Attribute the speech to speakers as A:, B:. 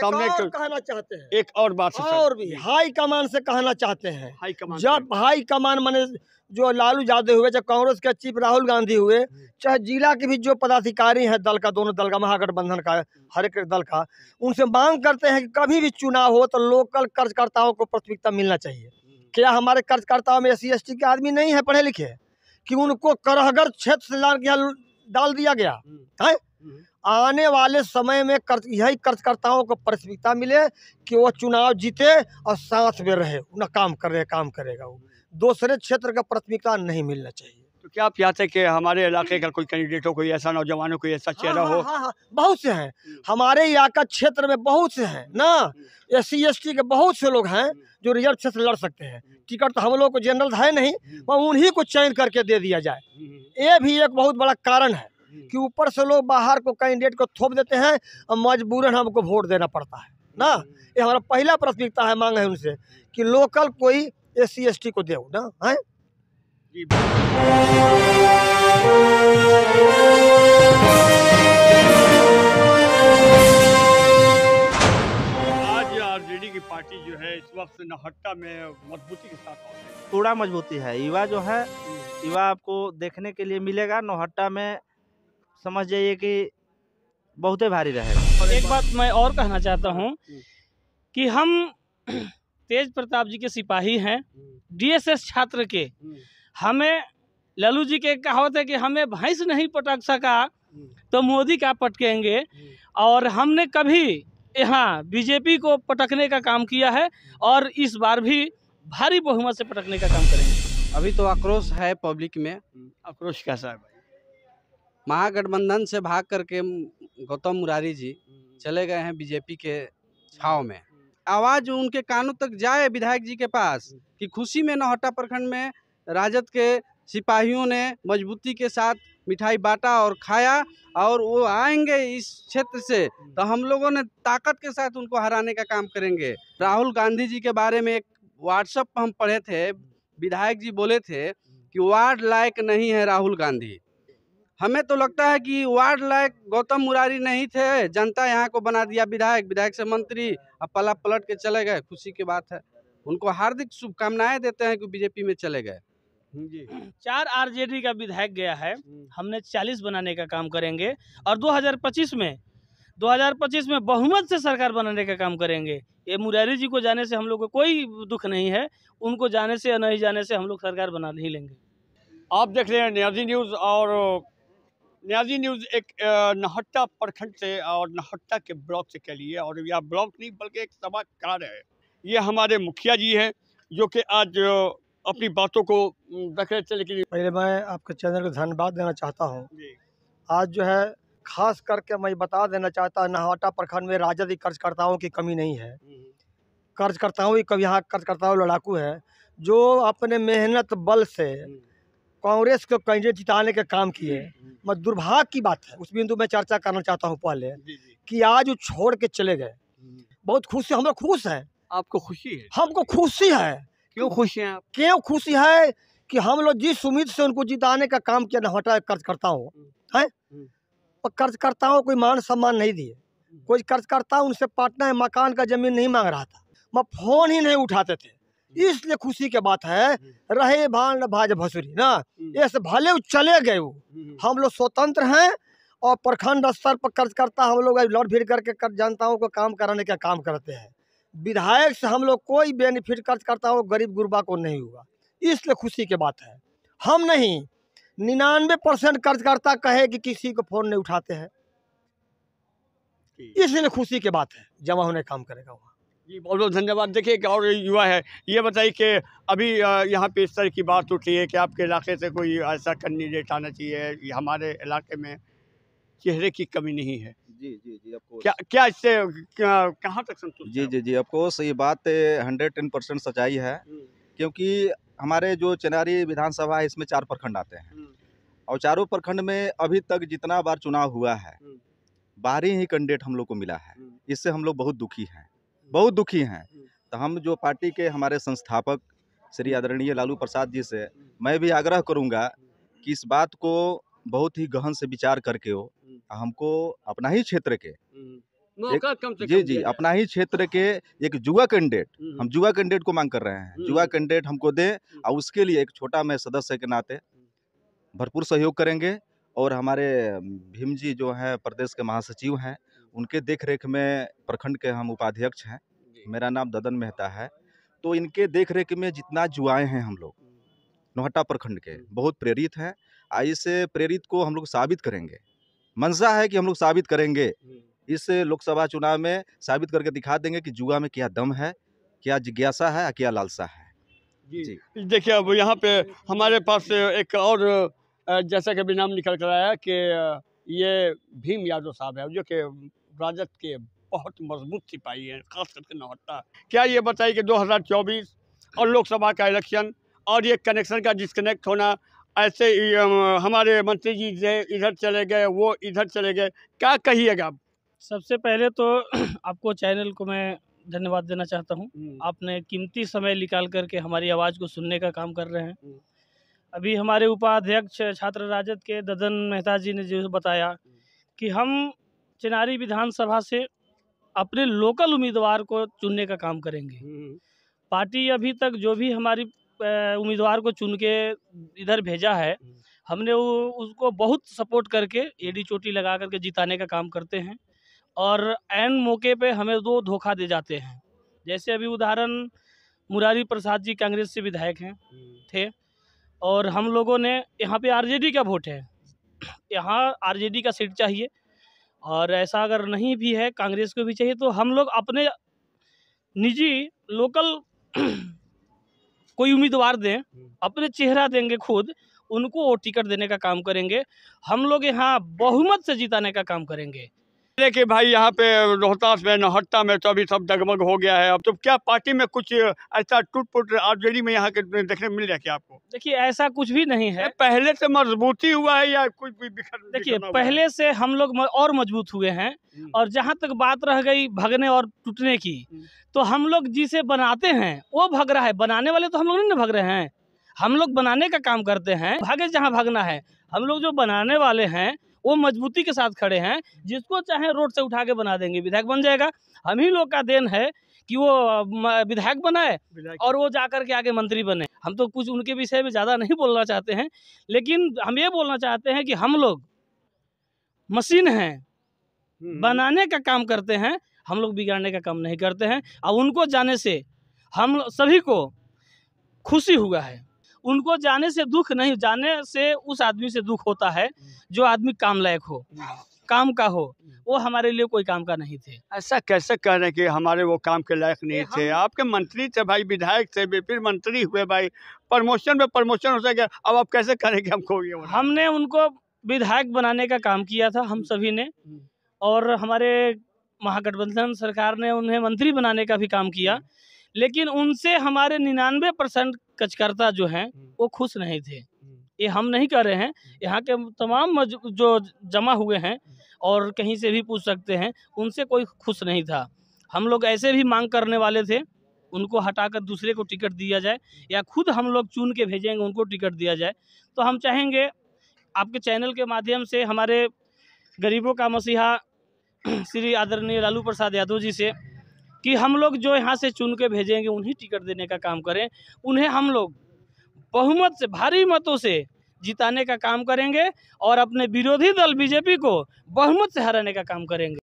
A: सामने
B: और कहना चाहते हैं,
A: एक और बात है
B: और भी हाई कमान से कहना चाहते हैं।
A: हाई कमान
B: जब हाई कमान माने जो लालू यादव हुए, चाहे कांग्रेस के चीफ राहुल गांधी हुए, चाहे जिला के भी जो पदाधिकारी हैं दल का, दोनों दल का, महागठबंधन का, हर एक दल का, उनसे मांग करते हैं कि कभी भी चुनाव हो तो लोकल कार्यकर्ताओं को प्राथमिकता मिलना चाहिए। क्या हमारे कार्यकर्ताओं में SC ST के आदमी नहीं है पढ़े लिखे कि उनको करहगर क्षेत्र से लाल के डाल दिया गया है? आने वाले समय में यही कार्यकर्ताओं को प्राथमिकता मिले कि वो चुनाव जीते और साथ में रहे, ना काम करेगा वो, दूसरे क्षेत्र का प्राथमिकता नहीं मिलना चाहिए।
A: तो क्या आप चाहते हैं कि हमारे इलाके का कोई कैंडिडेट हो, कोई ऐसा नौजवानों, कोई ऐसा चेहरा हो?
B: हाँ, बहुत से हैं हमारे इलाका क्षेत्र में, बहुत से हैं ना, SC ST के बहुत से लोग हैं जो रिजर्व क्षेत्र लड़ सकते हैं। टिकट तो हम लोग को जनरल है नहीं, उन्हीं को चयन करके दे दिया जाए। ये भी एक बहुत बड़ा कारण है कि ऊपर से लोग बाहर को कैंडिडेट को थोप देते हैं और मजबूरन हमको वोट देना पड़ता है ना। ये हमारा पहला प्राथमिकता है, मांग है उनसे कि लोकल कोई SC ST को दे ना है।
A: आज RJD की पार्टी जो है इस वक्त नौहट्टा में मजबूती के साथ है,
C: पूरा मजबूती है। युवा जो है, युवा आपको देखने के लिए मिलेगा नौहट्टा में, समझ जाइए कि बहुत ही भारी रहेगा।
D: एक बात मैं और कहना चाहता हूँ कि हम तेज प्रताप जी के सिपाही हैं, DSS छात्र के। हमें लालू जी के कहावत है कि हमें भैंस नहीं पटक सका तो मोदी का पटकेंगे, और हमने कभी यहाँ बीजेपी को पटकने का काम किया है और इस बार भी भारी बहुमत से पटकने का काम करेंगे।
E: अभी तो आक्रोश है पब्लिक में।
A: आक्रोश कैसा है भाई?
E: महागठबंधन से भाग करके गौतम मुरारी जी चले गए हैं बीजेपी के छाव में। आवाज उनके कानों तक जाए विधायक जी के पास कि खुशी में नौहट्टा प्रखंड में राजद के सिपाहियों ने मजबूती के साथ मिठाई बांटा और खाया, और वो आएंगे इस क्षेत्र से तो हम लोगों ने ताकत के साथ उनको हराने का काम करेंगे। राहुल गांधी जी के बारे में एक व्हाट्सएप पर हम पढ़े थे, विधायक जी बोले थे कि वार्ड लायक नहीं है राहुल गांधी। हमें तो लगता है कि वार्ड लायक गौतम मुरारी नहीं थे, जनता यहाँ को बना दिया विधायक, विधायक से मंत्री, अब पलट के चले गए। खुशी की बात है, उनको हार्दिक शुभकामनाएं देते हैं कि बीजेपी में चले गए।
D: 4 RJD का विधायक गया है, हमने 40 बनाने का काम करेंगे और 2025 में बहुमत से सरकार बनाने का काम करेंगे। ये मुरारी जी को जाने से हम लोग को कोई दुख नहीं है, उनको जाने से या नहीं जाने से हम लोग सरकार बना ही लेंगे।
A: आप देख रहे हैं न्याजी न्यूज़, और न्याजी न्यूज़ एक नौहट्टा प्रखंड से और नौहट्टा के ब्लॉक से कह लिए, और यह ब्लॉक नहीं बल्कि एक सभा कार्य है। ये हमारे मुखिया जी हैं जो कि आज अपनी बातों को रख रहे थे। लेकिन
B: पहले मैं आपके चैनल को धन्यवाद देना चाहता हूँ। आज जो है खास करके मैं बता देना चाहता हूँ, नौहट्टा प्रखंड में राजद कार्यकर्ताओं की कमी नहीं है। कार्यकर्ताओं की कमी, यहाँ कार्यकर्ताओं लड़ाकू है जो अपने मेहनत बल से कांग्रेस को कैंडिडेट जिताने का काम किए। मैं दुर्भाग्य की बात है, उस बिंदु में चर्चा करना चाहता हूँ पहले कि आज वो छोड़ के चले गए। बहुत खुशी, हम लोग खुश हैं।
A: आपको खुशी है?
B: हमको खुशी है।
A: क्यों खुशी हैं आप?
B: क्यों खुशी है कि हम लोग जिस उम्मीद से उनको जिताने का काम किया नौहट्टा कार्यकर्ताओं है, और कार्यकर्ताओं को मान सम्मान नहीं दिए। कोई कार्यकर्ता उनसे पाटना मकान का जमीन नहीं मांग रहा था, मैं फोन ही नहीं उठाते थे। इसलिए खुशी की बात है, रहे भान भाज भसुरी ना, ऐसे भले चले गए वो, हम लोग स्वतंत्र हैं और प्रखंड स्तर पर कार्यकर्ता हम लोग लौट भीड़ करके जनताओं को काम कराने का काम करते हैं। विधायक से हम लोग कोई बेनिफिट कार्यकर्ताओं गरीब गुरबा को नहीं हुआ, इसलिए खुशी की बात है। हम नहीं, 99% कार्यकर्ता कहे कि किसी को फोन नहीं उठाते हैं, इसलिए खुशी की बात है। जमा होने काम करेगा वहाँ।
A: जी बहुत बहुत धन्यवाद। देखिए एक और युवा है, ये बताइए कि अभी यहाँ पे इस तरह की बात उठी है कि आपके इलाके से कोई ऐसा कैंडिडेट आना चाहिए, हमारे इलाके में चेहरे की कमी नहीं है।
F: जी जी जी, आपको
A: क्या इससे कहाँ तक संतुष्ट?
F: जी ऑफकोर्स ये बात 110% सच्चाई है, क्योंकि हमारे जो चेनारी विधानसभा है इसमें 4 प्रखंड आते हैं और चारों प्रखंड में अभी तक जितना बार चुनाव हुआ है 12 ही कैंडिडेट हम लोग को मिला है। इससे हम लोग बहुत दुखी हैं। तो हम जो पार्टी के हमारे संस्थापक श्री आदरणीय लालू प्रसाद जी से मैं भी आग्रह करूंगा कि इस बात को बहुत ही गहन से विचार करके हो हमको अपना ही क्षेत्र के
A: मौका कम से
F: जी
A: कम
F: जी
A: दिया जाए।
F: अपना ही क्षेत्र के एक युवा कैंडिडेट, हम युवा कैंडिडेट को मांग कर रहे हैं, युवा कैंडिडेट हमको दें और उसके लिए एक छोटा मैं सदस्य के नाते भरपूर सहयोग करेंगे। और हमारे भीम जी जो हैं प्रदेश के महासचिव हैं, उनके देख रेख में प्रखंड के हम उपाध्यक्ष हैं, मेरा नाम ददन मेहता है। तो इनके देख रेख में जितना जुआएँ हैं हम लोग नौहट्टा प्रखंड के बहुत प्रेरित हैं। इस प्रेरित को हम लोग साबित करेंगे, मंशा है कि हम लोग साबित करेंगे इस लोकसभा चुनाव में, साबित करके दिखा देंगे कि जुआ में क्या दम है, क्या जिज्ञासा है, क्या लालसा है।
A: जी देखिए अब यहाँ पे हमारे पास एक और जैसा कि अभी नाम निकल कर आया कि ये भीम यादव साहब है जो कि राजद के बहुत मजबूत सिपाही हैं, खास करके नौहट्टा। क्या ये बताइए कि 2024 और लोकसभा का इलेक्शन और ये कनेक्शन का डिस्कनेक्ट होना, ऐसे ही हमारे मंत्री जी इधर चले गए, वो इधर चले गए, क्या कहिएगा आप?
D: सबसे पहले तो आपको चैनल को मैं धन्यवाद देना चाहता हूँ। आपने कीमती समय निकाल करके हमारी आवाज़ को सुनने का काम कर रहे हैं। अभी हमारे उपाध्यक्ष छात्र राजद के ददन मेहता जी ने जो बताया कि हम चिनारी विधानसभा से अपने लोकल उम्मीदवार को चुनने का काम करेंगे। पार्टी अभी तक जो भी हमारी उम्मीदवार को चुन के इधर भेजा है, हमने उसको बहुत सपोर्ट करके एडी चोटी लगा करके जिताने का काम करते हैं। और ऐन मौके पे हमें दो धोखा दे जाते हैं। जैसे अभी उदाहरण मुरारी प्रसाद जी कांग्रेस से विधायक हैं थे, और हम लोगों ने यहाँ पे आरजेडी का वोट है, यहाँ आरजेडी का सीट चाहिए, और ऐसा अगर नहीं भी है कांग्रेस को भी चाहिए, तो हम लोग अपने निजी लोकल कोई उम्मीदवार दें, अपने चेहरा देंगे खुद, उनको वो टिकट देने का काम करेंगे। हम लोग यहाँ बहुमत से जिताने का काम करेंगे।
A: देखिए भाई यहाँ पे रोहतास में नौहट्टा में तो अभी सब डगमग हो गया है। अब तो क्या पार्टी में कुछ ऐसा टूट फूट आरजेडी में यहाँ के देखने मिल रहा है क्या आपको?
D: देखिए ऐसा कुछ भी नहीं है,
A: पहले से मजबूती हुआ है या कुछ भी
D: देखिए पहले से हम लोग और मजबूत हुए हैं। और जहाँ तक बात रह गई भगने और टूटने की, तो हम लोग जिसे बनाते हैं वो भग रहा है, बनाने वाले तो हम लोग नहीं भग रहे हैं। हम लोग बनाने का काम करते हैं, भागे जहाँ भागना है। हम लोग जो बनाने वाले हैं वो मजबूती के साथ खड़े हैं, जिसको चाहे रोड से उठा के बना देंगे, विधायक बन जाएगा। हम ही लोग का देन है कि वो विधायक बनाए और वो जाकर के आगे मंत्री बने। हम तो कुछ उनके विषय में ज़्यादा नहीं बोलना चाहते हैं, लेकिन हम ये बोलना चाहते हैं कि हम लोग मशीन हैं, बनाने का काम करते हैं, हम लोग बिगाड़ने का काम नहीं करते हैं। और उनको जाने से हम सभी को खुशी हुआ है। उनको जाने से दुख नहीं, जाने से उस आदमी से दुख होता है जो आदमी काम लायक हो, काम का हो। वो हमारे लिए कोई काम का नहीं थे।
A: ऐसा कैसे कह रहे हैं कि हमारे वो काम के लायक नहीं थे? आपके मंत्री थे भाई, विधायक थे, फिर मंत्री हुए भाई, प्रमोशन में प्रमोशन हो सके। अब आप कैसे करेंगे हमको ये?
D: हमने उनको विधायक बनाने का काम किया था हम सभी ने, और हमारे महागठबंधन सरकार ने उन्हें मंत्री बनाने का भी काम किया। लेकिन उनसे हमारे 99% कार्यकर्ता जो हैं वो खुश नहीं थे। ये हम नहीं कर रहे हैं, यहाँ के तमाम जो जमा हुए हैं और कहीं से भी पूछ सकते हैं, उनसे कोई खुश नहीं था। हम लोग ऐसे भी मांग करने वाले थे, उनको हटाकर दूसरे को टिकट दिया जाए, या खुद हम लोग चुन के भेजेंगे उनको टिकट दिया जाए। तो हम चाहेंगे आपके चैनल के माध्यम से हमारे गरीबों का मसीहा श्री आदरणीय लालू प्रसाद यादव जी से कि हम लोग जो यहाँ से चुन के भेजेंगे उन्हीं टिकट देने का काम करें। उन्हें हम लोग बहुमत से, भारी मतों से जिताने का काम करेंगे और अपने विरोधी दल बीजेपी को बहुमत से हराने का काम करेंगे।